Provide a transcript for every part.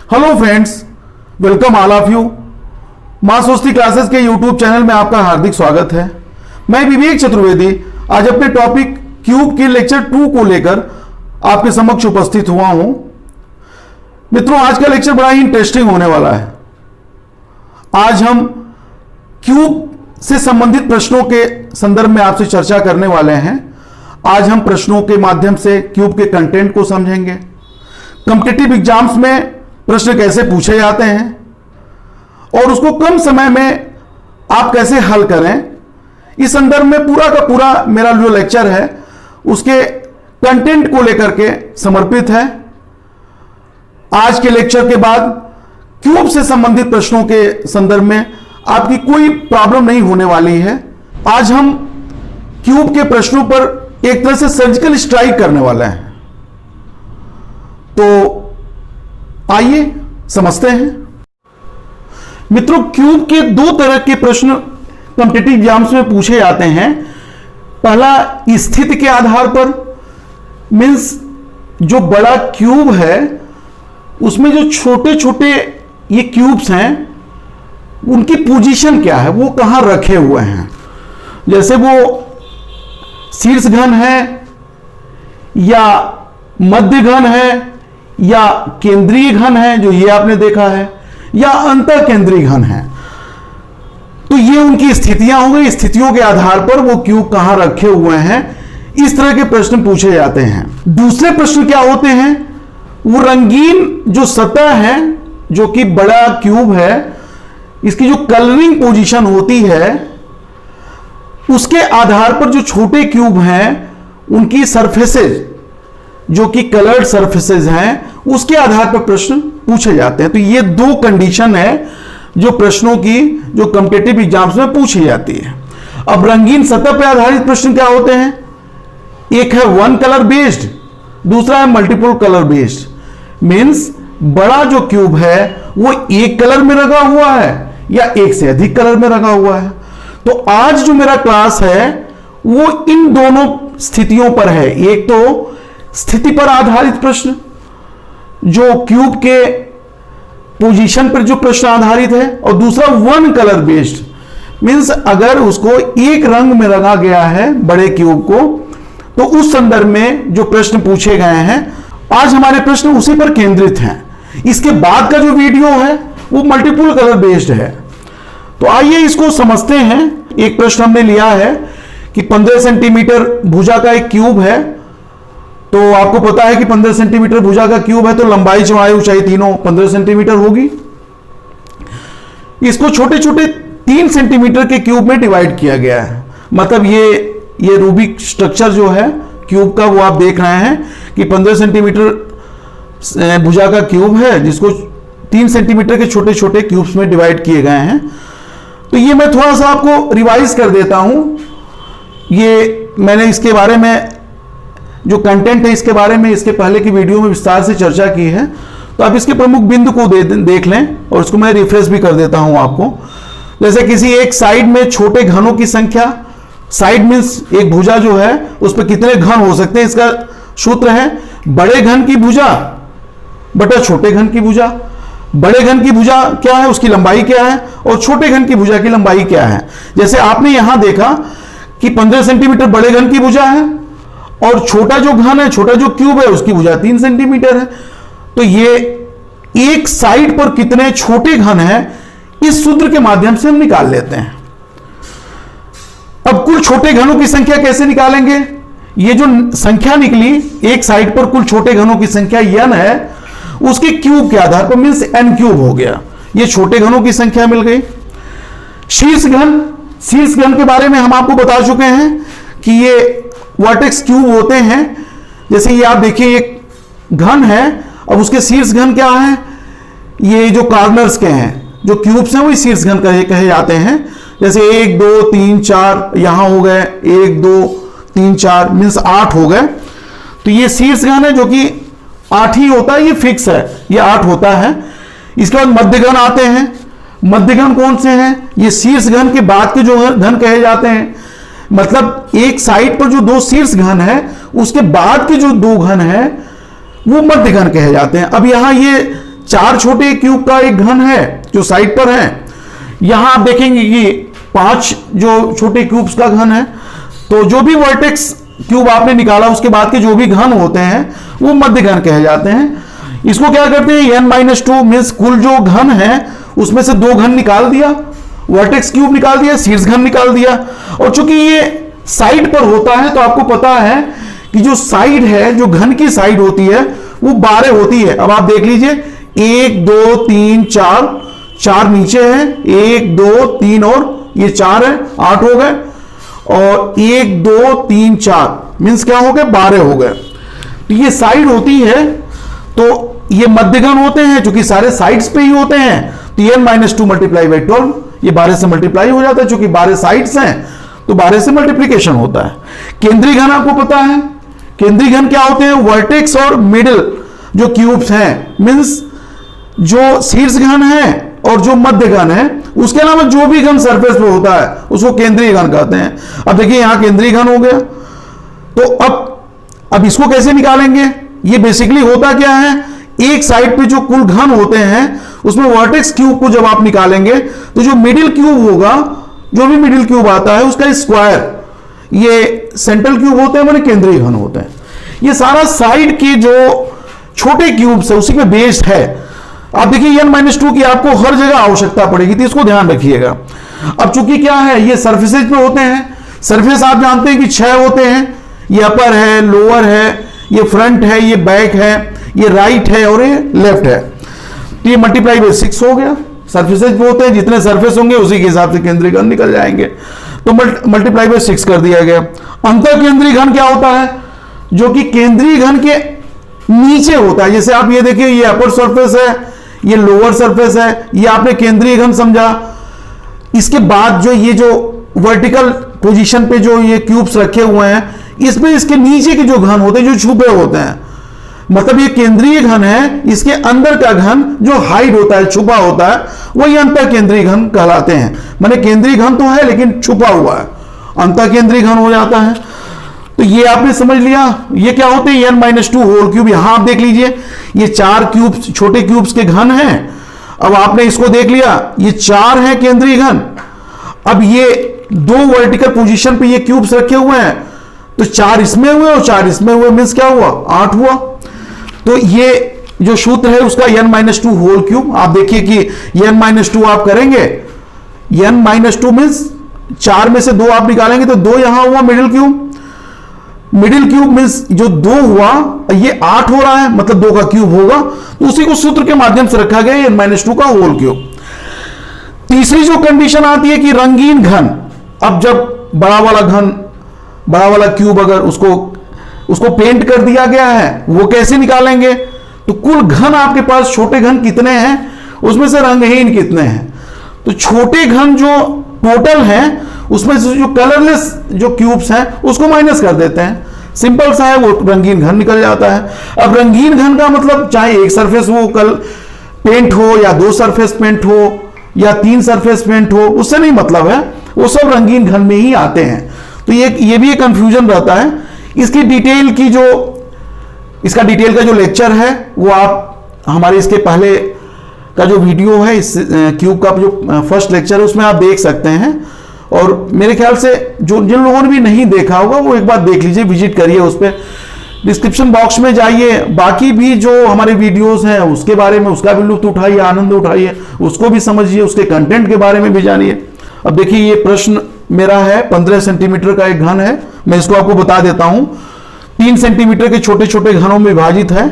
Hello friends, welcome all of you. मां स्वस्ति classes के यूट्यूब चैनल में आपका हार्दिक स्वागत है। मैं विवेक चतुर्वेदी आज अपने टॉपिक क्यूब के लेक्चर 2 को लेकर आपके समक्ष उपस्थित हुआ हूं। मित्रों, आज का लेक्चर बड़ा ही इंटरेस्टिंग होने वाला है। आज हम क्यूब से संबंधित प्रश्नों के संदर्भ में आपसे चर्चा करने वाले हैं। आज हम प्रश्नों के माध्यम से क्यूब के कंटेंट को समझेंगे, कॉम्पिटिटिव एग्जाम्स में प्रश्न कैसे पूछे जाते हैं और उसको कम समय में आप कैसे हल करें, इस संदर्भ में पूरा का पूरा मेरा जो लेक्चर है उसके कंटेंट को लेकर के समर्पित है। आज के लेक्चर के बाद क्यूब से संबंधित प्रश्नों के संदर्भ में आपकी कोई प्रॉब्लम नहीं होने वाली है। आज हम क्यूब के प्रश्नों पर एक तरह से सर्जिकल स्ट्राइक करने वाले हैं। तो आइए समझते हैं। मित्रों, क्यूब के दो तरह के प्रश्न कॉम्पिटिटिव एग्जाम्स में पूछे जाते हैं। पहला स्थिति के आधार पर, मींस जो बड़ा क्यूब है उसमें जो छोटे छोटे ये क्यूब्स हैं उनकी पोजीशन क्या है, वो कहां रखे हुए हैं। जैसे वो शीर्ष घन है या मध्य घन है या केंद्रीय घन है, जो ये आपने देखा है, या अंतर केंद्रीय घन है। तो ये उनकी स्थितियां हो गई। स्थितियों के आधार पर वो क्यूब कहां रखे हुए हैं, इस तरह के प्रश्न पूछे जाते हैं। दूसरे प्रश्न क्या होते हैं, वो रंगीन जो सतह है, जो कि बड़ा क्यूब है, इसकी जो कलरिंग पोजीशन होती है उसके आधार पर जो छोटे क्यूब हैं उनकी सरफेसेज, जो कि कलर्ड सरफेसेज हैं, उसके आधार पर प्रश्न पूछे जाते हैं। तो ये दो कंडीशन है जो प्रश्नों की जो कॉम्पिटिटिव एग्जाम्स में पूछी जाती है। अब रंगीन सतह पर आधारित प्रश्न क्या होते हैं, एक है वन कलर बेस्ड, दूसरा है मल्टीपल कलर बेस्ड। मींस बड़ा जो क्यूब है वो एक कलर में रंगा हुआ है या एक से अधिक कलर में रंगा हुआ है। तो आज जो मेरा क्लास है वो इन दोनों स्थितियों पर है। एक तो स्थिति पर आधारित प्रश्न, जो क्यूब के पोजीशन पर जो प्रश्न आधारित है, और दूसरा वन कलर बेस्ड, मींस अगर उसको एक रंग में रंगा गया है बड़े क्यूब को, तो उस संदर्भ में जो प्रश्न पूछे गए हैं, आज हमारे प्रश्न उसी पर केंद्रित हैं। इसके बाद का जो वीडियो है वो मल्टीपल कलर बेस्ड है। तो आइए इसको समझते हैं। एक प्रश्न हमने लिया है कि 15 सेंटीमीटर भुजा का एक क्यूब है। तो आपको पता है कि 15 सेंटीमीटर भुजा का क्यूब है तो लंबाई चौड़ाई ऊंचाई तीनों 15 सेंटीमीटर होगी। इसको छोटे छोटे 3 सेंटीमीटर के क्यूब में डिवाइड किया गया है। मतलब ये रूबिक स्ट्रक्चर जो है क्यूब का, वो आप देख रहे हैं कि 15 सेंटीमीटर भुजा का क्यूब है जिसको 3 सेंटीमीटर के छोटे छोटे क्यूब्स में डिवाइड किए गए हैं। तो ये मैं थोड़ा सा आपको रिवाइज कर देता हूं। ये मैंने इसके बारे में जो कंटेंट है इसके बारे में इसके पहले की वीडियो में विस्तार से चर्चा की है। तो आप इसके प्रमुख बिंदु को देख लें और उसको मैं रिफ्रेश भी कर देता हूं आपको। जैसे किसी एक साइड में छोटे घनों की संख्या, साइड मींस एक भुजा जो है उस पर कितने घन हो सकते हैं, इसका सूत्र है बड़े घन की भुजा बटा छोटे घन की भुजा। बड़े घन की भुजा क्या है, उसकी लंबाई क्या है, और छोटे घन की भुजा की लंबाई क्या है। जैसे आपने यहां देखा कि 15 सेंटीमीटर बड़े घन की भुजा है और छोटा जो घन है, छोटा जो क्यूब है, उसकी भुजा 3 सेंटीमीटर है। तो ये एक साइड पर कितने छोटे घन हैं, इस सूत्र के माध्यम से हम निकाल लेते हैं। अब कुल छोटे घनों की संख्या कैसे निकालेंगे, ये जो संख्या निकली एक साइड पर कुल छोटे घनों की संख्या n है, उसके क्यूब के आधार पर मींस n क्यूब हो गया। ये छोटे घनों की संख्या मिल गई। शीर्ष घन के बारे में हम आपको बता चुके हैं कि ये वर्टेक्स क्यूब होते हैं। जैसे ये आप देखिए एक घन है, अब उसके शीर्ष घन क्या है, ये जो कॉर्नर्स के हैं जो क्यूब्स हैं वही शीर्ष घन कहे जाते हैं। जैसे 1 2 3 4 यहां हो गए, 1 2 3 4 मीन्स 8 हो गए। तो ये शीर्ष घन है जो कि 8 ही होता है, ये फिक्स है, ये 8 होता है। इसके बाद मध्य घन आते हैं। मध्य घन कौन से हैं, ये शीर्ष घन के बाद के जो घन कहे जाते हैं। मतलब एक साइड पर जो दो शीर्ष घन है उसके बाद के जो दो घन है वो मध्य घन कहे जाते हैं। अब यहां ये चार छोटे क्यूब का एक घन है जो साइड पर है। यहां आप देखेंगे कि 5 जो छोटे क्यूब्स का घन है। तो जो भी वर्टेक्स क्यूब आपने निकाला उसके बाद के जो भी घन होते हैं वो मध्य घन कहे जाते हैं। इसको क्या करते हैं, n-2 मींस कुल जो घन है उसमें से 2 घन निकाल दिया, वर्टेक्स क्यूब निकाल दिया, शीर्ष घन निकाल दिया। और चूंकि ये साइड पर होता है तो आपको पता है कि जो साइड है, जो घन की साइड होती है वो 12 होती है। अब आप देख लीजिए 1 2 3 4 नीचे है, 1 2 3 और ये 4 है, 8 हो गए। और 1 2 3 4 मींस क्या हो गए, 12 हो गए। तो ये साइड होती है तो ये मध्यघन होते हैं, क्योंकि सारे साइड्स पे ही होते हैं। तो n-2 मल्टीप्लाई बाई 12 ये 12 से मल्टीप्लाई हो जाता है, क्योंकि 12 साइड्स हैं तो 12 से मल्टीप्लीकेशन होता है। केंद्रीय घन आपको पता है, केंद्रीय घन क्या होते हैं, वर्टेक्स और मिडिल जो क्यूब्स हैं, मींस जो शीर्ष घन है और जो मध्य घन है, उसके अलावा जो भी घन सरफेस पे होता है उसको केंद्रीय घन कहते हैं। अब देखिए यहां केंद्रीय घन हो गया। तो अब इसको कैसे निकालेंगे, ये बेसिकली होता क्या है, एक साइड पे जो कुल घन होते हैं उसमें वर्टेक्स क्यूब को जब आप निकालेंगे तो जो मिडिल क्यूब होगा, जो भी मिडिल क्यूब आता है उसका स्क्वायर, ये सेंट्रल क्यूब होते हैं, माने केंद्रीय घन होते हैं। ये सारा साइड के जो छोटे क्यूब्स है उसी पे बेस्ड है। आप देखिए n-2 की आपको हर जगह आवश्यकता पड़ेगी, तो इसको ध्यान रखिएगा। अब चूंकि क्या है, ये सरफेसेज पे होते हैं, सरफेस आप जानते हैं कि 6 होते हैं, ये अपर है, लोअर है, ये फ्रंट है, ये बैक है, ये राइट है और ये लेफ्ट है। तो ये मल्टीप्लाई बाई 6 हो गया। सरफेसेज पे होते हैं, जितने सरफेस होंगे उसी के हिसाब से केंद्रीय घन निकल जाएंगे। तो मल्टीप्लाई बाई 6 कर दिया गया। अंतर केंद्रीय घन क्या होता है, जो कि केंद्रीय घन के नीचे होता है। जैसे आप ये देखिए, ये अपर सरफेस है, ये लोअर सरफेस है, ये आपने केंद्रीय घन समझा। इसके बाद जो ये जो वर्टिकल पोजीशन पे जो ये क्यूब्स रखे हुए हैं, इसमें इसके नीचे के जो घन होते हैं जो छुपे होते हैं, मतलब ये केंद्रीय घन है, इसके अंदर का घन जो हाइड होता है, छुपा होता है, वही अंतर केंद्रीय घन कहलाते हैं। माने केंद्रीय घन तो है लेकिन छुपा हुआ है, अंतर केंद्रीय घन हो जाता है। तो ये आपने समझ लिया। ये क्या होते हैं, n-2 होल क्यूब। यहां आप देख लीजिए ये 4 क्यूब्स, छोटे क्यूब्स के घन हैं। अब आपने इसको देख लिया, ये 4 है केंद्रीय घन। अब ये 2 वर्टिकल पोजीशन पे ये क्यूब्स रखे हुए हैं, तो 4 इसमें हुए और 4 इसमें हुए, मींस क्या हुआ, 8 हुआ। तो ये जो सूत्र है उसका n-2 होल क्यूब। आप देखिए कि n-2 आप करेंगे, n-2 मींस 4 में से 2 आप निकालेंगे तो 2 यहां हुआ middle cube. Middle cube means जो 2 हुआ, ये 8 हो रहा है, मतलब 2 का क्यूब होगा। तो उसी को सूत्र के माध्यम से रखा गया n-2 का होल क्यूब। तीसरी जो कंडीशन आती है कि रंगीन घन। अब जब बड़ा वाला क्यूब अगर उसको पेंट कर दिया गया है, वो कैसे निकालेंगे, तो कुल घन आपके पास छोटे घन कितने हैं, उसमें से रंगहीन कितने हैं। तो छोटे घन जो टोटल हैं उसमें से जो कलरलेस जो क्यूब्स हैं उसको माइनस कर देते हैं, सिंपल सा है, वो रंगीन घन निकल जाता है। अब रंगीन घन का मतलब चाहे एक सरफेस वो कल पेंट हो या 2 सरफेस पेंट हो या 3 सरफेस पेंट हो, उससे नहीं मतलब है, वो सब रंगीन घन में ही आते हैं। तो ये भी एक कंफ्यूजन रहता है। इसका डिटेल का जो लेक्चर है वो आप हमारे इसके पहले का जो वीडियो है, इस क्यूब का जो फर्स्ट लेक्चर है उसमें आप देख सकते हैं। और मेरे ख्याल से जिन लोगों ने भी नहीं देखा होगा वो एक बार देख लीजिए, विजिट करिए उस पर, डिस्क्रिप्शन बॉक्स में जाइए, बाकी भी जो हमारे वीडियोस हैं उसके बारे में, उसका भी लुत्फ उठाइए, आनंद उठाइए, उसको भी समझिए, उसके कंटेंट के बारे में भी जानिए। अब देखिए ये प्रश्न मेरा है, 15 सेंटीमीटर का एक घन है, मैं इसको आपको बता देता हूं। 3 सेंटीमीटर के छोटे छोटे घनों में विभाजित है।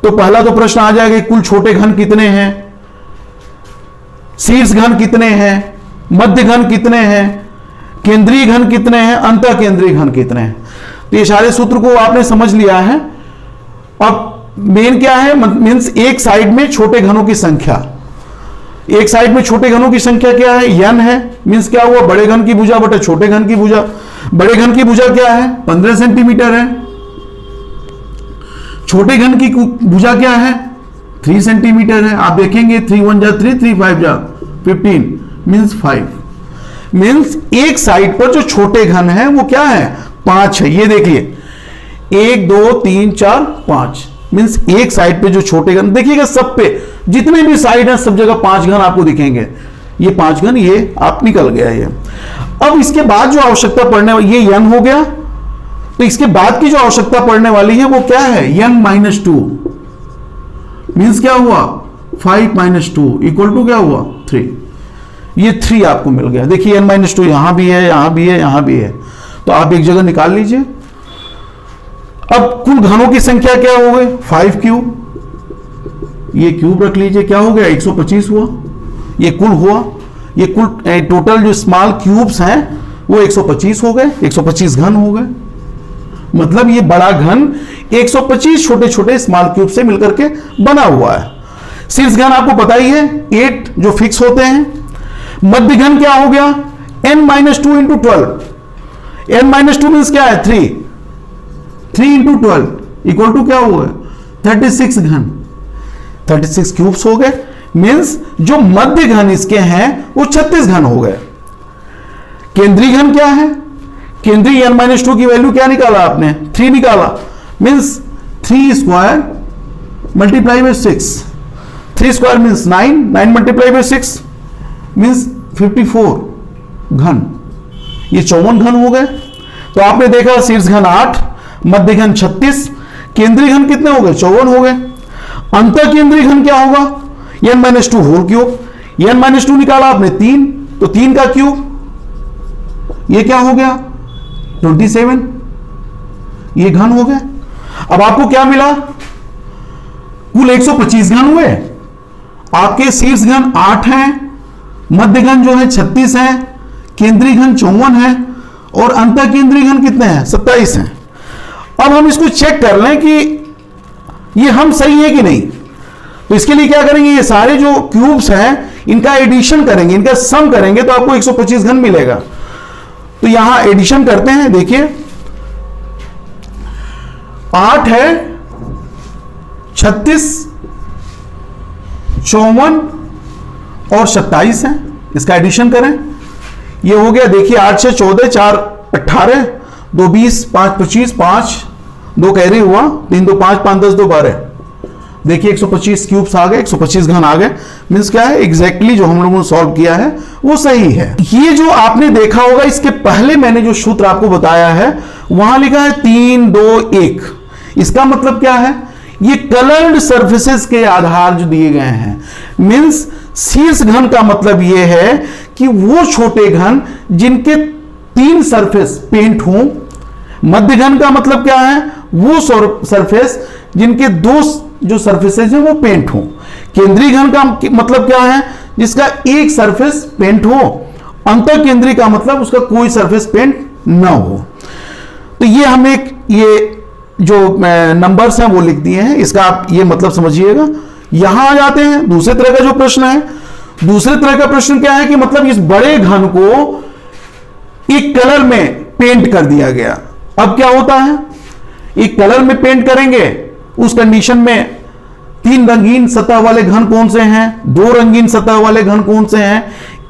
तो पहला तो प्रश्न आ जाएगा, कुल छोटे घन कितने हैं, शीर्ष घन कितने हैं, मध्य घन कितने हैं, केंद्रीय घन कितने हैं, अंतर केंद्रीय घन कितने हैं। तो ये सारे सूत्र को आपने समझ लिया है। अब मेन क्या है, मीन्स एक साइड में छोटे घनों की संख्या, एक साइड में छोटे घनों की संख्या क्या है, n है, मीन्स क्या हुआ, बड़े घन की भुजा बटे छोटे घन की भुजा। बड़े घन की भुजा क्या है, 15 सेंटीमीटर है। छोटे घन की भुजा क्या है, 3 सेंटीमीटर है। आप देखेंगे 3 1 जा 3, 3 5 जा 15, मीन्स 5। मीन्स एक साइड पर जो छोटे घन है वो क्या है, 5 है। ये देखिए 1 2 3 4 5, मींस एक साइड पे जो छोटे घन देखिएगा, सब पे जितने भी साइड हैं सब जगह 5 घन आपको दिखेंगे। ये 5 घन, ये आप निकल गया ये। अब इसके बाद जो आवश्यकता पड़ने वाली, ये n हो गया, तो इसके बाद की जो आवश्यकता पड़ने वाली है वो क्या है, n-2 मींस क्या हुआ 5 - 2 इक्वल टू क्या हुआ 3। ये 3 आपको मिल गया। देखिए n-2 यहां भी है, यहां भी है, यहां भी है, तो आप एक जगह निकाल लीजिए। अब कुल घनों की संख्या क्या हो गई 5 क्यूब, ये क्यूब रख लीजिए, क्या हो गया 125 हुआ, ये कुल हुआ, ये कुल टोटल जो स्मॉल क्यूब्स हैं वो 125 हो गए, 125 घन हो गए। मतलब ये बड़ा घन 125 छोटे छोटे स्मॉल क्यूब से मिलकर के बना हुआ है। शीर्ष घन आपको पता ही है 8 जो फिक्स होते हैं। मध्य घन क्या हो गया n-2 इंटू 12, n-2 मीन्स क्या है 3 इंटू 12 इक्वल टू क्या हुआ 36 घन, 36 क्यूब्स हो गए। मीन्स जो मध्य घन इसके हैं वो 36 घन हो गए। केंद्रीय घन क्या है, केंद्रीय n-2 की वैल्यू क्या निकाला आपने 3 निकाला, means 3 square multiply by 6, 3 square means 9, 9 multiply by 6 means 54 घन, ये 54 घन हो गए। तो आपने देखा शीर्ष घन 8, मध्य घन 36, केंद्रीय घन कितने हो गए 54 हो गए। अंतर केंद्रीय घन क्या होगा n-2 होल क्यूब, n-2 निकाला आपने 3, तो 3 का क्यूब ये क्या हो गया 27, ये घन हो गए। अब आपको क्या मिला कुल 125 घन हुए। आपके शीर्ष घन 8 हैं, मध्य घन जो है 36 है, केंद्रीय घन 54 है और अंतर केंद्रीय घन कितने हैं 27 हैं। अब हम इसको चेक कर लें कि ये हम सही है कि नहीं। तो इसके लिए क्या करेंगे, ये सारे जो क्यूब्स हैं इनका एडिशन करेंगे, इनका सम करेंगे तो आपको 125 घन मिलेगा। तो यहां एडिशन करते हैं, देखिए 8 है, 36, 54 और 27 है, इसका एडिशन करें, ये हो गया देखिए 8 से 14, 4 18, 2 20, 5 25, 5 2 कैरी हुआ, 3 2 5, 5 10 2 12। देखिए 125 क्यूब्स आ गए, 125 घन आ गए। मींस क्या है एग्जैक्टली जो हम लोगों ने सॉल्व किया है वो सही है। ये जो आपने देखा होगा इसके पहले मैंने जो सूत्र आपको बताया है वहां लिखा है 3 2 1। इसका मतलब क्या है, ये कलर्ड सरफेसेस के आधार जो दिए गए हैं। मींस शीर्ष घन का मतलब ये है कि वो छोटे घन जिनके 3 सरफेस पेंट हों। मध्य घन का मतलब क्या है, वो सरफेस जिनके 2 जो सरफेसेस हैं वो पेंट हो। केंद्रीय घन का मतलब क्या है, जिसका एक सरफेस पेंट हो। अंतर केंद्रीय का मतलब उसका कोई सरफेस पेंट ना हो। तो ये हम एक ये जो नंबर्स हैं वो लिख दिए हैं, इसका आप ये मतलब समझिएगा। यहां आ जाते हैं दूसरे तरह का जो प्रश्न है। दूसरे तरह का प्रश्न क्या है कि मतलब इस बड़े घन को एक कलर में पेंट कर दिया गया। अब क्या होता है, एक कलर में पेंट करेंगे, उस कंडीशन में 3 रंगीन सतह वाले घन कौन से हैं, 2 रंगीन सतह वाले घन कौन से हैं,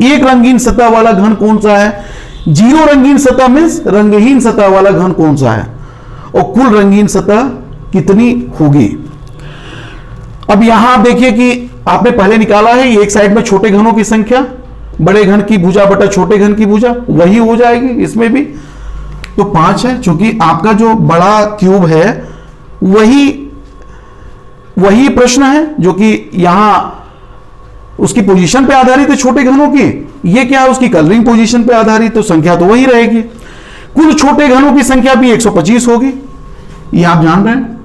1 रंगीन सतह वाला घन कौन सा है, 0 रंगीन सतह मींस रंगहीन सतह वाला घन कौन सा है, और कुल रंगीन सतह कितनी होगी। अब यहां आप देखिए कि आपने पहले निकाला है एक साइड में छोटे घनों की संख्या, बड़े घन की भुजा बटा छोटे घन की भुजा, वही हो जाएगी इसमें भी। तो 5 है, क्योंकि आपका जो बड़ा क्यूब है वही प्रश्न है जो कि यहां उसकी पोजीशन पे आधारित है छोटे घनों की। ये क्या है, उसकी कलरिंग पोजीशन पे आधारित, तो संख्या तो वही रहेगी। कुल छोटे घनों की संख्या भी 125 होगी, ये आप जान रहे हैं।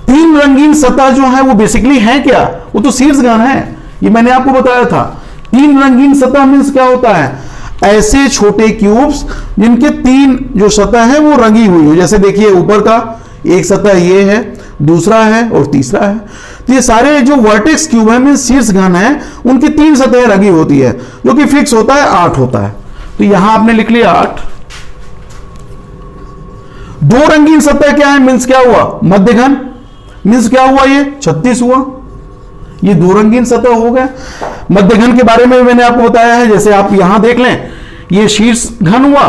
3 रंगीन सतह जो है वो बेसिकली है क्या, वो तो शीर्ष घन है, ये मैंने आपको बताया था। 3 रंगीन सतह मींस क्या होता है, ऐसे छोटे क्यूब्स जिनके 3 जो सतह है वो रंगी हुई हो। जैसे देखिए ऊपर का एक सतह ये है, दूसरा है और तीसरा है। तो ये सारे जो वर्टेक्स क्यूब है मींस शीर्ष घन है, उनकी 3 सतह रंगी होती है, जो कि फिक्स होता है 8 होता है। तो यहां आपने लिख लिया 8। 2 रंगीन सतह क्या है मींस क्या हुआ, मध्य घन मींस क्या हुआ, ये 36 हुआ। ये 2 रंगीन सतह हो गए। मध्य घन के बारे में मैंने आपको बताया है, जैसे आप यहां देख लें, ये शीर्ष घन हुआ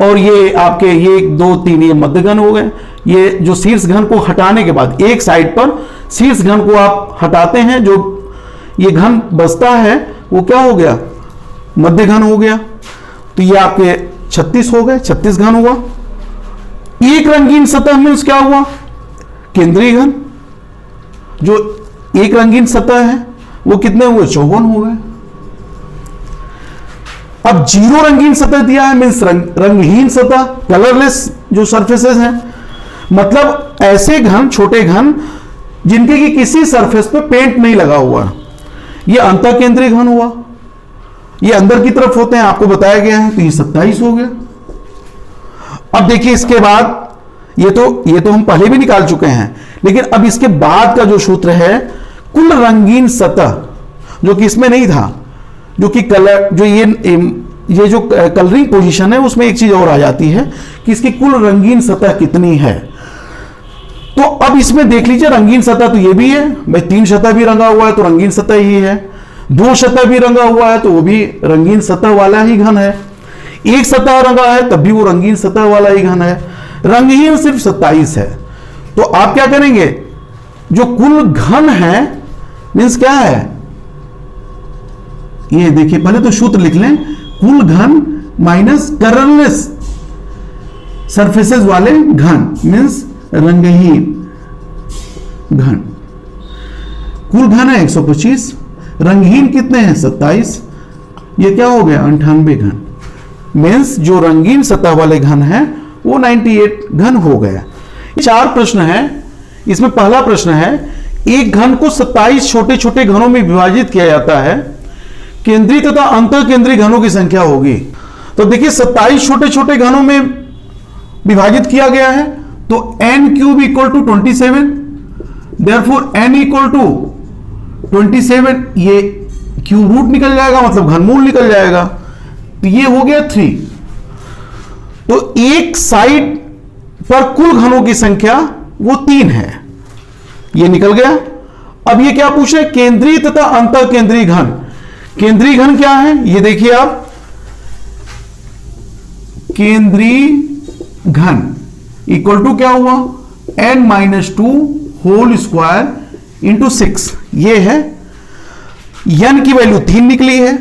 और ये आपके ये 1 2 3 ये मध्य घन हो गए। ये जो शीर्ष घन को हटाने के बाद एक साइड पर शीर्ष घन को आप हटाते हैं, जो ये घन बचता है वो क्या हो गया, मध्य घन हो गया। तो ये आपके 36 हो गए, 36 घन हुआ। एक रंगीन सतह में क्या हुआ, केंद्रीय घन। जो एक रंगीन सतह है वो कितने हुए, 54 हो गए। अब 0 रंगीन सतह दिया है, मीन्स रंगहीन सतह, कलरलेस जो सरफेसेस हैं, मतलब ऐसे घन, छोटे घन जिनके की किसी सरफेस पे पेंट नहीं लगा हुआ, ये अंतः केंद्रीय घन हुआ। ये अंदर की तरफ होते हैं, आपको बताया गया है। तो ये 27 हो गया। अब देखिए इसके बाद ये तो हम पहले भी निकाल चुके हैं, लेकिन अब इसके बाद का जो सूत्र है, कुल रंगीन सतह, जो कि इसमें नहीं था, जो कि कलर, जो ये जो कलरिंग पोजीशन है उसमें एक चीज और आ जाती है कि इसकी कुल रंगीन सतह कितनी है। तो अब इसमें देख लीजिए, रंगीन सतह तो ये भी है भाई, 3 सतह भी रंगा हुआ है तो रंगीन सतह ही है, 2 सतह भी रंगा हुआ है तो वो भी रंगीन सतह वाला ही घन है, 1 सतह रंगा है तब भी वो रंगीन सतह वाला ही घन है। रंगहीन सिर्फ 27 है। तो आप क्या करेंगे, जो कुल घन है मीन्स क्या है, ये देखिए पहले तो सूत्र लिख लें, कुल घन माइनस कलरलेस सरफेसेस वाले घन मीन्स रंगहीन घन। कुल घन है 125, रंगहीन कितने हैं 27, ये क्या हो गया 98 घन। मीन्स जो रंगीन सतह वाले घन है वो 98 घन हो गया। 4 प्रश्न है, इसमें पहला प्रश्न है, एक घन को 27 छोटे छोटे घनों में विभाजित किया जाता है, केंद्रीय तथा अंतर केंद्रीय घनों की संख्या होगी। तो देखिए 27 छोटे छोटे घनों में विभाजित किया गया है, तो n cube equal to 27, therefore n equal to 27, ये क्यूब रूट निकल जाएगा, मतलब घनमूल निकल जाएगा। तो ये हो गया 3। तो एक साइड पर कुल घनों की संख्या वो 3 है, ये निकल गया। अब ये क्या पूछ रहे हैं, केंद्रीय तथा अंतर केंद्रीय घन। केंद्रीय घन क्या है, ये देखिए आप, केंद्रीय घन इक्वल टू क्या हुआ, n-2 होल स्क्वायर इंटू 6, ये है। n की वैल्यू 3 निकली है,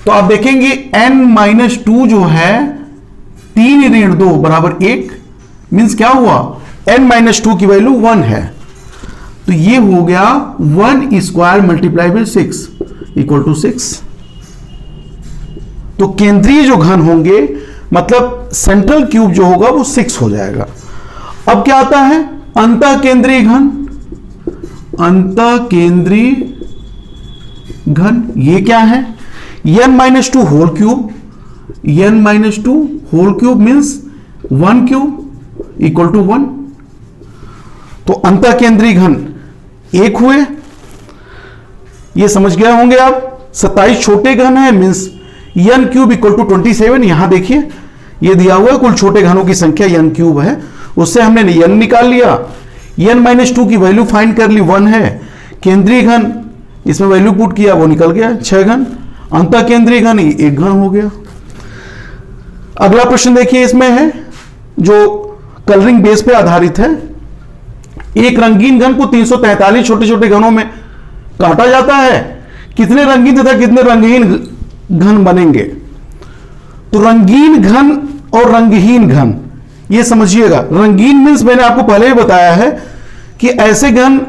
तो आप देखेंगे n-2 जो है 3 ऋण 2 बराबर 1, मीन्स क्या हुआ, n-2 की वैल्यू 1 है। तो ये हो गया 1 square multiply by 6 equal to 6। तो केंद्रीय जो घन होंगे, मतलब सेंट्रल क्यूब जो होगा वो 6 हो जाएगा। अब क्या आता है, अंतः केंद्रीय घन। अंतः केंद्रीय घन ये क्या है, n-2 whole cube, n-2 whole cube means 1 cube equal to 1। तो अंतः केंद्रीय घन 1 हुए, ये समझ गए होंगे आप। 27 छोटे घन है means n cube equal to 27। यहां देखिए ये दिया हुआ है कुल छोटे घनों की संख्या n क्यूब है, उससे हमने n निकाल लिया, n-2 की वैल्यू फाइंड कर ली 1 है। केंद्रीय घन इसमें वैल्यू पुट किया, वो निकल गया 6 घन। अंतः केंद्रीय घन 1 घन हो गया। अगला प्रश्न देखिए, इसमें है जो कलरिंग बेस पे आधारित है। एक रंगीन घन को 343 छोटे छोटे घनों में काटा जाता है, कितने रंगीन तथा कितने रंगहीन घन बनेंगे। तो रंगीन घन और रंगहीन घन ये समझिएगा। रंगीन मीन्स मैंने आपको पहले ही बताया है कि ऐसे घन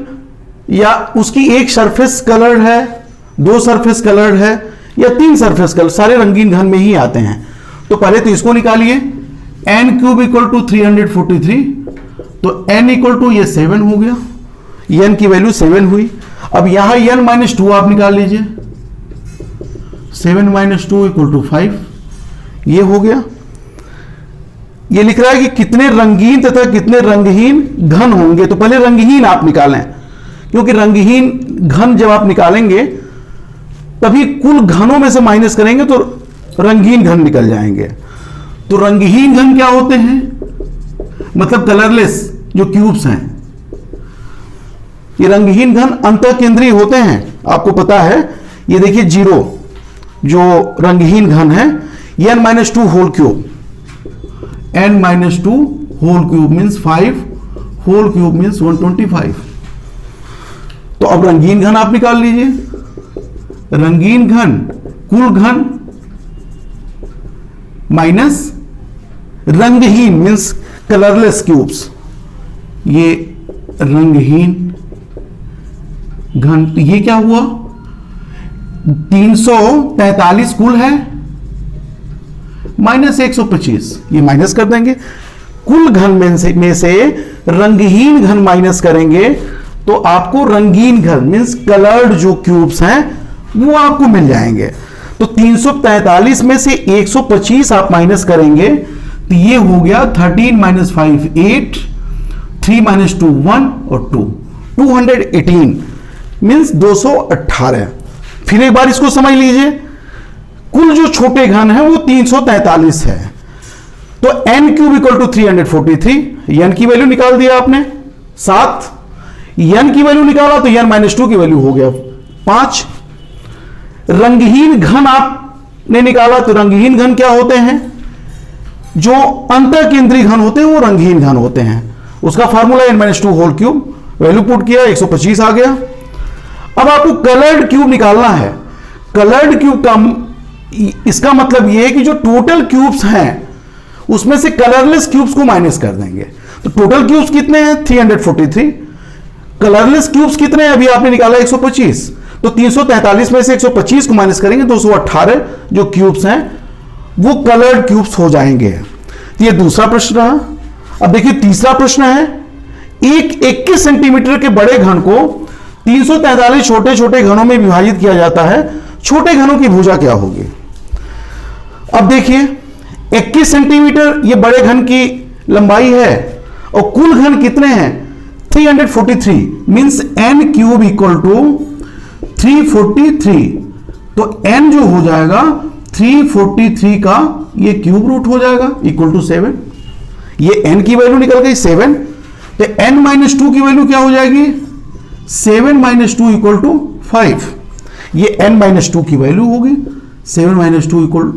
या उसकी एक सरफेस कलर्ड है, 2 सरफेस कलर्ड है या 3 सरफेस कलर, सारे रंगीन घन में ही आते हैं। तो पहले तो इसको निकालिए, n क्यूब इक्वल टू 343, तो n इक्वल टू ये 7 हो गया, n की वैल्यू 7 हुई। अब यहां n-2 आप निकाल लीजिए, 7-2 इक्वल टू 5, ये हो गया। ये लिख रहा है कि कितने रंगीन तथा कितने रंगहीन घन होंगे। तो पहले रंगहीन आप निकालें, क्योंकि रंगहीन घन जब आप निकालेंगे तभी कुल घनों में से माइनस करेंगे तो रंगीन घन निकल जाएंगे। तो रंगहीन घन क्या होते हैं, मतलब कलरलेस जो क्यूब्स हैं। ये रंगहीन घन अंतः केंद्रीय होते हैं, आपको पता है। ये देखिए 0 जो रंगहीन घन है, n-2 whole cube, n-2 whole cube means 5, whole cube means 125। तो अब रंगीन घन आप निकाल लीजिए। रंगीन घन कुल घन माइनस रंगहीन मीन्स कलरलेस क्यूब्स, ये रंगहीन घन। तो ये क्या हुआ, 343 कुल है माइनस 125, ये माइनस कर देंगे। कुल घन में से रंगहीन घन माइनस करेंगे तो आपको रंगीन घन मीन्स कलर्ड जो क्यूब्स हैं वो आपको मिल जाएंगे। तो 343 में से 125 आप माइनस करेंगे तो ये हो गया 13 माइनस 5 8, 3 माइनस 2 1 और 2 218 मीन्स 218। फिर एक बार इसको समझ लीजिए, कुल जो छोटे घन है वो 343 है, तो n cube equal to 343। n की वैल्यू निकाल दिया आपने 7, n की वैल्यू निकाला तो n माइनस 2 की वैल्यू हो गया 5। रंगहीन घन आपने निकाला तो रंगहीन घन क्या होते हैं, जो अंतर केंद्रीय घन होते हैं वो रंगहीन घन होते हैं। उसका formula n minus 2 whole cube, value put किया 125 आ गया। अब आपको कलर्ड क्यूब निकालना है। कलर्ड क्यूब का इसका मतलब यह है कि जो टोटल क्यूब्स हैं उसमें से कलरलेस क्यूब्स को माइनस कर देंगे। तो टोटल क्यूब्स कितने हैं 343, कलरलेस क्यूब्स कितने हैं अभी आपने निकाला 125, तो 343 में से 125 को माइनस करेंगे 218 जो क्यूब्स हैं वो कलर्ड क्यूब्स हो जाएंगे। तो ये दूसरा प्रश्न रहा। अब देखिए तीसरा प्रश्न है, एक 21 सेंटीमीटर के बड़े घन को 343 छोटे छोटे घनों में विभाजित किया जाता है, छोटे घनों की भुजा क्या होगी। अब देखिए 21 सेंटीमीटर ये बड़े घन की लंबाई है और कुल घन कितने हैं 343 means n cube equal to 343। तो n जो हो जाएगा 343 का ये क्यूब रूट हो जाएगा इक्वल टू 7। ये n की वैल्यू निकल गई 7, तो n माइनस 2 की वैल्यू क्या हो जाएगी 7 माइनस 2 इक्वल टू 5। ये n माइनस 2 की वैल्यू होगी 7 माइनस 2 इक्वल,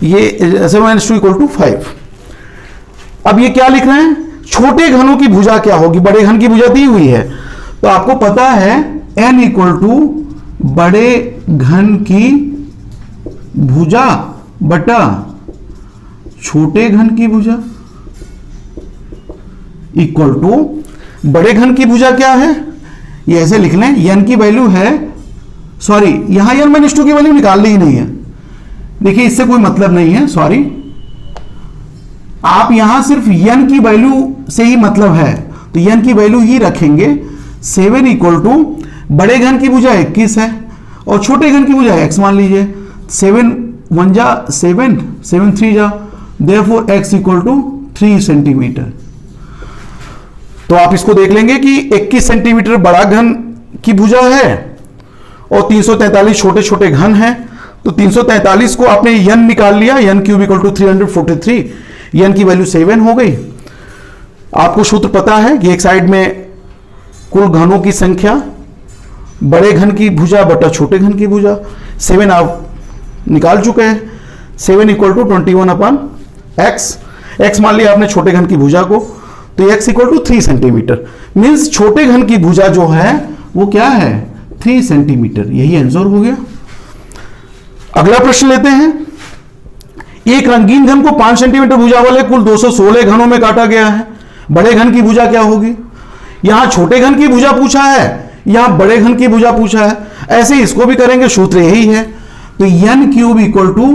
ये 7 माइनस 2 इक्वल टू 5। अब ये क्या लिख रहे हैं, छोटे घनों की भुजा क्या होगी, बड़े घन की भुजा दी हुई है तो आपको पता है n इक्वल टू बड़े घन की भुजा बटा छोटे घन की भुजा इक्वल टू बड़े घन की भुजा क्या है, ये ऐसे लिख लें n की वैल्यू है, सॉरी यहां n माइनस 2 की वैल्यू निकालनी ही नहीं है, देखिए इससे कोई मतलब नहीं है, सॉरी आप यहां सिर्फ n की वैल्यू से ही मतलब है तो n की वैल्यू ही रखेंगे। 7 इक्वल टू बड़े घन की भुजा 21 है और छोटे घन की भुजा x मान लीजिए, 7 1 जा 7 7 3 जा, therefore x equal to 3 centimetre. तो आप इसको देख लेंगे कि 21 सेंटीमीटर बड़ा घन की भुजा है और 343 छोटे छोटे घन हैं, तो 343 को आपने n निकाल लिया, n cube equal to 343, n की वैल्यू 7 हो गई। आपको सूत्र पता है कि एक साइड में कुल घनों की संख्या बड़े घन की भुजा बटा छोटे घन की भुजा, 7 आप निकाल चुके हैं, 7 इक्वल टू 21 अपन x मान लिया आपने छोटे घन की भुजा को, तो x equal to 3 centimetre means छोटे घन की भुजा जो है वो क्या है 3 सेंटीमीटर, यही आंसर हो गया। अगला प्रश्न लेते हैं, एक रंगीन घन को 5 सेंटीमीटर भुजा वाले कुल 216 घनों में काटा गया है, बड़े घन की भुजा क्या होगी। यहां छोटे घन की भुजा पूछा है, यहां बड़े घन की भुजा पूछा है, ऐसे इसको भी करेंगे, सूत्र यही है। तो n क्यूब इक्वल टू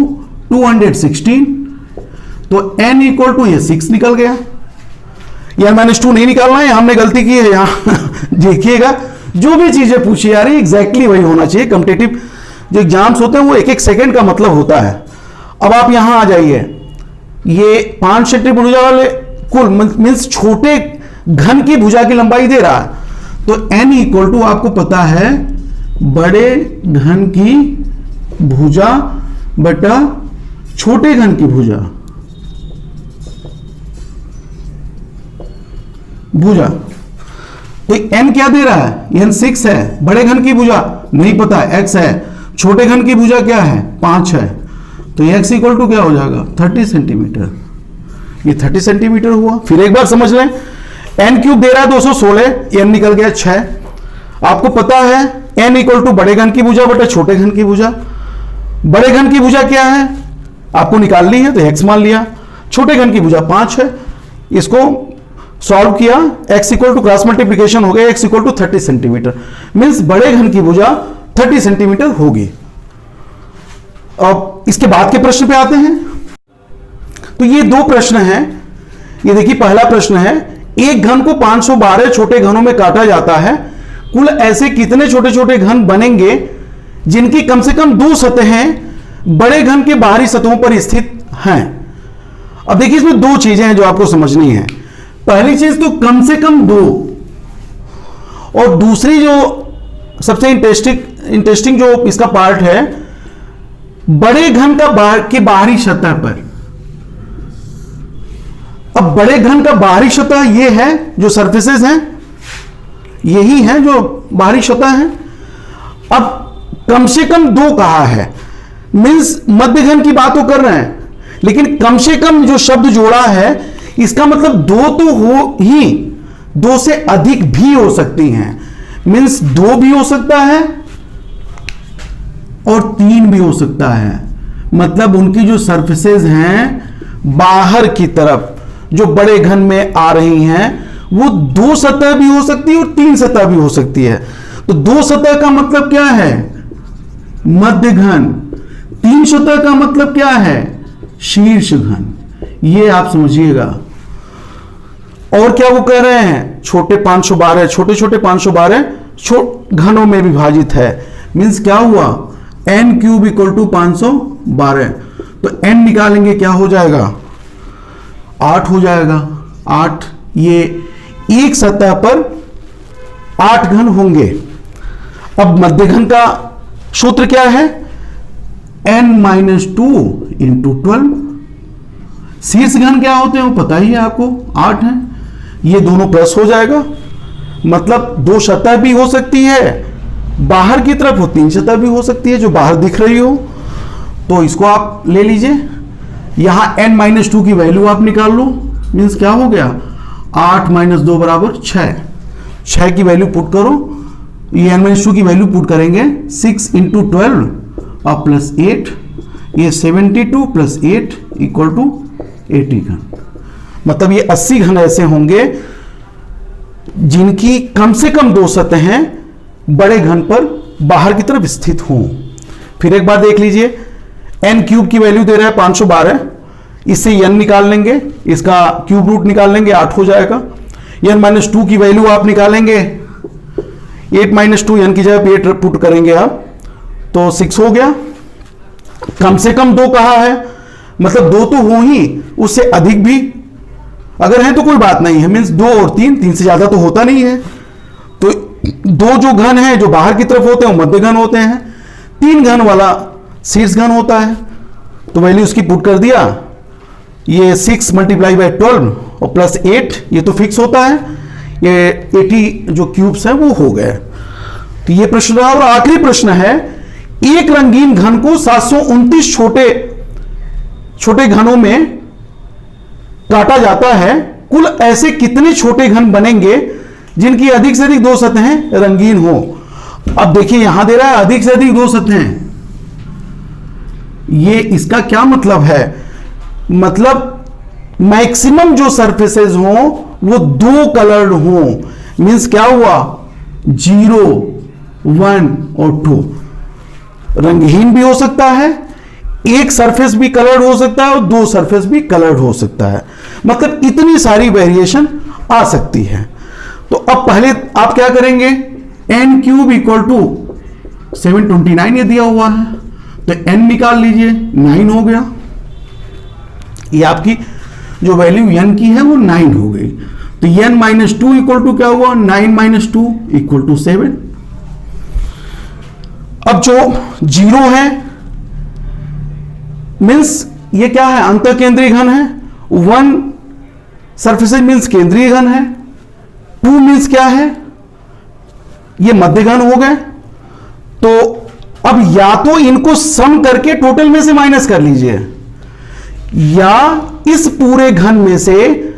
216, तो n इक्वल टू ये 6 निकल गया। n माइनस 2 नहीं निकालना है, हमने गलती की है यहां देखिएगा जो भी चीजें पूछी जा रही है एग्जैक्टली वही होना चाहिए। कॉम्पिटिटिव जो एग्जाम्स होते हैं वो एक एक सेकेंड का मतलब होता है। अब आप यहां आ जाइए, ये 5 सेंटीमीटर भुजा वाले कुल मीन्स छोटे घन की भुजा की लंबाई दे रहा है, तो n इक्वल टू आपको पता है बड़े घन की भुजा बटा छोटे घन की भुजा तो n क्या दे रहा है, n 6 है, बड़े घन की भुजा नहीं पता x है, छोटे घन की भुजा क्या है 5 है, तो x इक्वल टू क्या हो जाएगा 30 सेंटीमीटर। ये 30 सेंटीमीटर हुआ। फिर एक बार समझ लें, n क्यूब दे रहा है 216, n निकल गया 6। आपको पता है n इक्वल टू बड़े घन की भुजा बटे छोटे घन की भुजा। बड़े घन की भुजा क्या है आपको निकालनी है, तो x मान लिया। छोटे घन की भुजा 5 है। इसको सॉल्व किया, x equal to cross multiplication हो गया, x equal to 30 centimetre, means बड़े घन की भुजा 30 सेंटीमीटर होगी। अब इसके बाद के प्रश्न पे आते हैं। तो ये दो प्रश्न हैं। ये देखिए, पहला प्रश्न है, एक घन को 512 छोटे घनों में काटा जाता है, कुल ऐसे कितने छोटे छोटे घन बनेंगे जिनकी कम से कम 2 सतहें बड़े घन के बाहरी सतहों पर स्थित हैं। अब देखिए, इसमें 2 चीजें हैं जो आपको समझनी है। पहली चीज तो कम से कम 2, और दूसरी जो सबसे इंटरेस्टिंग जो इसका पार्ट है, बड़े घन का के बाहरी सतह पर। अब बड़े घन का बाहरी सतह ये है, जो सरफेसेस हैं यही है जो बाहरी सतह है। अब कम से कम 2 कहा है, मीन्स मध्य घन की बात तो कर रहे हैं, लेकिन कम से कम जो शब्द जोड़ा है इसका मतलब 2 तो हो ही, 2 से अधिक भी हो सकती हैं। मीन्स 2 भी हो सकता है और 3 भी हो सकता है। मतलब उनकी जो सरफेसेस हैं बाहर की तरफ जो बड़े घन में आ रही हैं, वो 2 सतह भी हो सकती है और 3 सतह भी हो सकती है। तो 2 सतह का मतलब क्या है, मध्य घन। 3 सतह का मतलब क्या है, शीर्ष घन। ये आप समझिएगा। और क्या वो कह रहे हैं, छोटे 512, छोटे छोटे 512 घनों में विभाजित है। मीन्स क्या हुआ, n क्यूब इक्वल टू 512। तो n निकालेंगे, क्या हो जाएगा, 8 हो जाएगा। 8, ये एक सतह पर 8 घन होंगे। अब मध्य घन का सूत्र क्या है, n-2 इंटू 12। शीर्ष घन क्या होते हैं वो पता ही है आपको, 8 है। ये दोनों प्लस हो जाएगा, मतलब 2 सतह भी हो सकती है बाहर की तरफ, हो 3 सतह भी हो सकती है जो बाहर दिख रही हो। तो इसको आप ले लीजिए, यहां n-2 की वैल्यू आप निकाल लो। मीन्स क्या हो गया, 8 - 2 बराबर 6। 6 की वैल्यू पुट करो, ये n-2 की वैल्यू पुट करेंगे, 6 इंटू 12 और प्लस 8, ये 72 प्लस 8 इक्वल टू 80 घन। मतलब ये 80 घन ऐसे होंगे जिनकी कम से कम 2 सतहें बड़े घन पर बाहर की तरफ स्थित हों। फिर एक बार देख लीजिए, n क्यूब की वैल्यू दे रहा है 512, इससे n निकाल लेंगे, इसका क्यूब रूट निकाल लेंगे, 8 हो जाएगा। n-2 की वैल्यू आप निकालेंगे, 8 - 2 n की जगह 8 पुट करेंगे आप, तो 6 हो गया। कम से कम 2 कहा है, मतलब 2 तो हो ही, उससे अधिक भी अगर है तो कोई बात नहीं है। मीन्स 2 और 3 से ज्यादा तो होता नहीं है। तो 2 जो घन है जो बाहर की तरफ होते हैं वो मध्य घन होते हैं, 3 घन वाला शीर्ष घन होता है। तो वैल्यू उसकी पुट कर दिया, ये 6 × 12 और प्लस 8, ये तो फिक्स होता है, ये 80 जो क्यूब्स हैं वो हो गए। तो ये प्रश्न रहा। और आखिरी प्रश्न है, एक रंगीन घन को 729 छोटे छोटे घनों में काटा जाता है, कुल ऐसे कितने छोटे घन बनेंगे जिनकी अधिक से अधिक 2 सतहें रंगीन हो। अब देखिए, यहां दे रहा है अधिक से अधिक 2 सतहें, ये इसका क्या मतलब है, मतलब मैक्सिमम जो सरफेसेस हो वो 2 कलर्ड हो। मींस क्या हुआ, 0, 1 और 2 रंगहीन भी हो सकता है, एक सरफेस भी कलर्ड हो सकता है और 2 सरफेस भी कलर्ड हो सकता है। मतलब इतनी सारी वेरिएशन आ सकती है। तो अब पहले आप क्या करेंगे, n क्यूब इक्वल टू 729 ये दिया हुआ है, तो n निकाल लीजिए, 9 हो गया। ये आपकी जो वैल्यू n की है वो 9 हो गई। तो n - 2 इक्वल टू क्या हुआ, 9 - 2 इक्वल टू 7। अब जो 0 है, मीन्स ये क्या है, अंत केंद्रीय घन है। 1 सरफेसेस मीन्स केंद्रीय घन है। 2 मीन्स क्या है, ये मध्य घन हो गए। तो अब या तो इनको सम करके टोटल में से माइनस कर लीजिए, या इस पूरे घन में से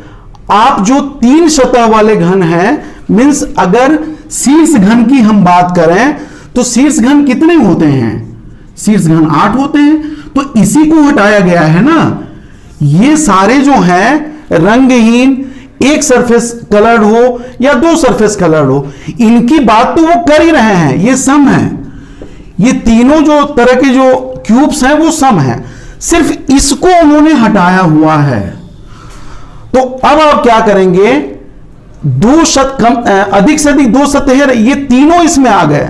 आप जो 3 सतह वाले घन हैं, मींस अगर शीर्ष घन की हम बात करें तो शीर्ष घन कितने होते हैं? शीर्ष घन 8 होते हैं। तो इसी को हटाया गया है ना। ये सारे जो हैं रंगहीन, एक सरफेस कलर्ड हो या 2 सरफेस कलर्ड हो, इनकी बात तो वो कर ही रहे हैं, ये सम है। ये तीनों जो तरह के जो क्यूब्स हैं वो सम है, सिर्फ इसको उन्होंने हटाया हुआ है। तो अब आप क्या करेंगे, अधिक से अधिक 2 सतहें, ये तीनों इसमें आ गए।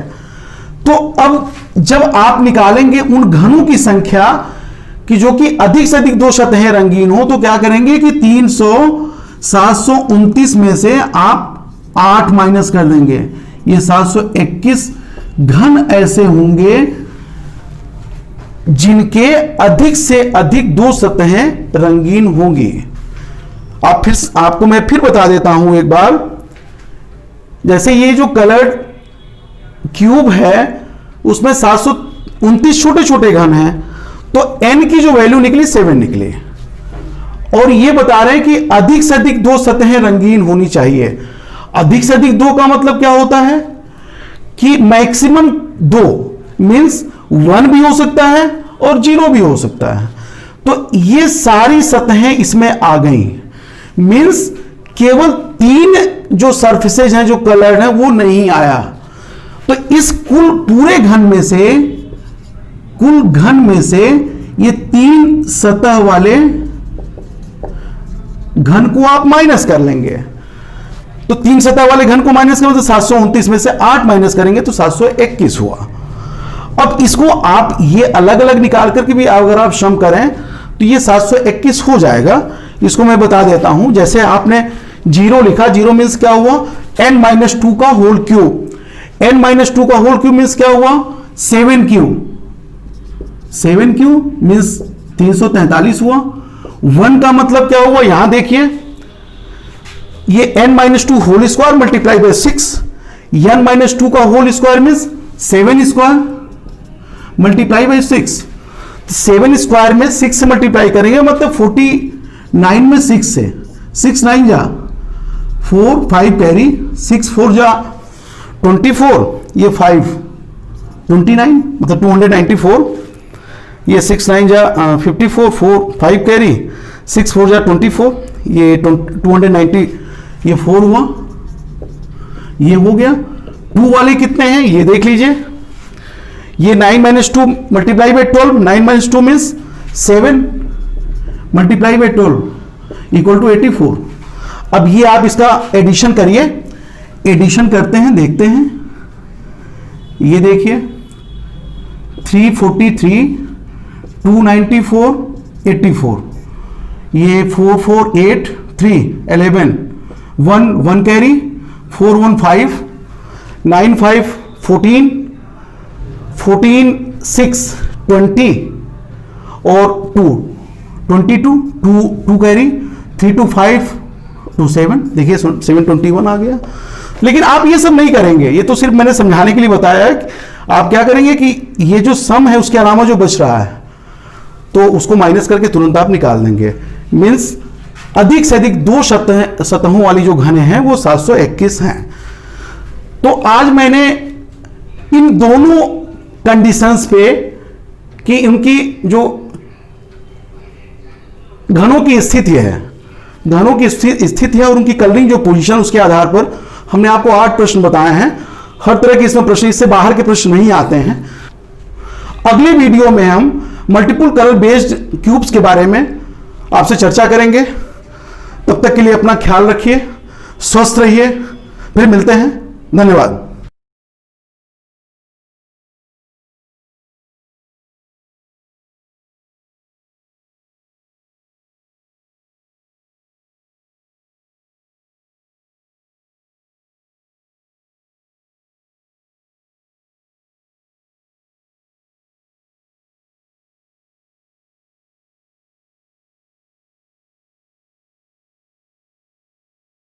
तो अब जब आप निकालेंगे उन घनों की संख्या कि जो कि अधिक से अधिक 2 सतहें रंगीन हो, तो क्या करेंगे कि 729 में से आप 8 माइनस कर देंगे। ये 721 घन ऐसे होंगे जिनके अधिक से अधिक 2 सतहें रंगीन होंगी। आपको मैं फिर बता देता हूं एक बार। जैसे ये जो कलर्ड क्यूब है उसमें 729 छोटे छोटे घन हैं, तो n की जो वैल्यू निकली 7 निकली। और ये बता रहे हैं कि अधिक से अधिक 2 सतहें रंगीन होनी चाहिए। अधिक से अधिक 2 का मतलब क्या होता है कि मैक्सिमम 2 मींस 1 भी हो सकता है और 0 भी हो सकता है। तो ये सारी सतहें इसमें आ गई, मींस केवल 3 जो सरफेसेज हैं जो कलर्ड हैं वो नहीं आया। तो इस पूरे घन में से, कुल घन में से ये 3 सतह वाले घन को आप माइनस कर लेंगे। तो 3 सतह वाले घन को माइनस करें तो 729 में से 8 माइनस करेंगे तो 721 हुआ। अब इसको आप ये अलग अलग निकाल करके भी अगर आप सम करें तो ये 721 हो जाएगा। इसको मैं बता देता हूं। जैसे आपने 0 लिखा, 0 मीन्स क्या हुआ, n-2 का होल क्यूब। n-2 का होल क्यूब मीन्स क्या हुआ, 7 क्यूब। 7 क्यूब मीन्स 343 हुआ। 1 का मतलब क्या हुआ, यहां देखिए, ये n-2 whole square multiply by 6। n-2 का whole square means 7 square multiply by 6। 7 square में 6 से मल्टीप्लाई करेंगे मतलब 49 में 6 से, 6 9 जा 4, 5 कैरी, 6 4 जा 24, ये 5 29 मतलब 294, ये 6 9 जा 54, 4 5 कैरी, 6 4 जा 24, ये 290, ये 4 हुआ, ये हो गया। 2 वाले कितने हैं ये देख लीजिए, ये 9-2 multiply by 12, 9-2 means 7 multiply by 12 equal to 84। अब ये आप इसका एडिशन करिए, एडिशन करते हैं, देखते हैं। ये देखिए 343, 294, 84, ये 4 4 8 3 11, 1 कैरी, 4 1 5, 9 5 14, 14 6 20 और 2 22, 2 कैरी, 3 2 5 2 7, देखिए 721 आ गया। लेकिन आप ये सब नहीं करेंगे, ये तो सिर्फ मैंने समझाने के लिए बताया है कि आप क्या करेंगे कि ये जो सम है उसके अलावा जो बच रहा है तो उसको माइनस करके तुरंत आप निकाल देंगे। मीन्स अधिक से अधिक 2 सतहों वाली जो घन हैं वो 721 हैं। तो आज मैंने इन दोनों कंडीशंस पे कि उनकी जो घनों की स्थिति है, घनों की स्थिति है और उनकी कलरिंग जो पोजीशन, उसके आधार पर हमने आपको 8 प्रश्न बताए हैं। हर तरह के इसमें प्रश्न, इससे बाहर के प्रश्न नहीं आते हैं। अगले वीडियो में हम मल्टीपल कलर बेस्ड क्यूब्स के बारे में आपसे चर्चा करेंगे। तब तक के लिए अपना ख्याल रखिए, स्वस्थ रहिए, फिर मिलते हैं। धन्यवाद।